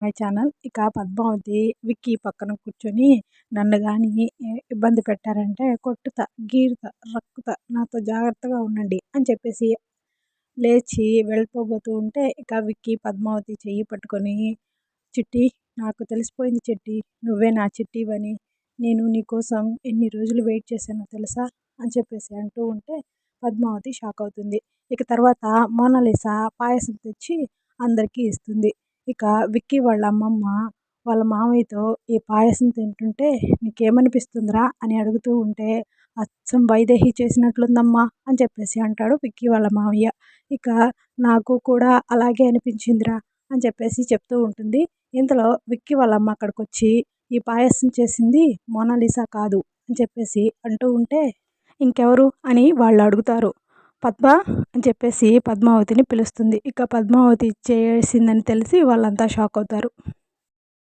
My channel. ఇక పద్మావతి, విక్కీ పక్కన కూర్చొని నన్ను గాని ఇబ్బంది పెట్టారంటే కొట్టుతా, గీరుతా, రక్కుతా, నాతో జాగ్రత్తగా ఉండండి అని చెప్పేసి లేచి వెళ్ళిపోబోతూ ఉంటే ఇక విక్కీ పద్మావతి చెయ్యి పట్టుకొని, చిట్టి నాకు తెలిసిపోయింది చిట్టి, నువ్వే నా చిట్టివని, నేను నీకోసం ఎన్ని రోజులు వెయిట్ చేశానో తెలుసా అని చెప్పేసి అంటూ ఉంటే పద్మావతి షాక్ అవుతుంది. ఇక తర్వాత మోనాలిసా పాయసం తెచ్చి అందరికీ ఇస్తుంది. ఇక విక్కీ వాళ్ళ అమ్మమ్మ వాళ్ళ మామయ్యతో ఈ పాయసం తింటుంటే నీకేమనిపిస్తుందిరా అని అడుగుతూ ఉంటే అచ్చం వైదేహి చేసినట్లుందమ్మా అని చెప్పేసి అంటాడు విక్కీ వాళ్ళ మామయ్య. ఇక నాకు కూడా అలాగే అనిపించిందిరా అని చెప్పేసి చెప్తూ ఉంటుంది. ఇంతలో విక్కీ వాళ్ళ అమ్మ అక్కడికి వచ్చి ఈ పాయసం చేసింది మోనాలిసా కాదు అని చెప్పేసి అంటూ ఉంటే ఇంకెవరు అని వాళ్ళు అడుగుతారు. పద్మ అని చెప్పేసి పద్మావతిని పిలుస్తుంది. ఇక పద్మావతి చేసిందని తెలిసి వాళ్ళంతా షాక్ అవుతారు.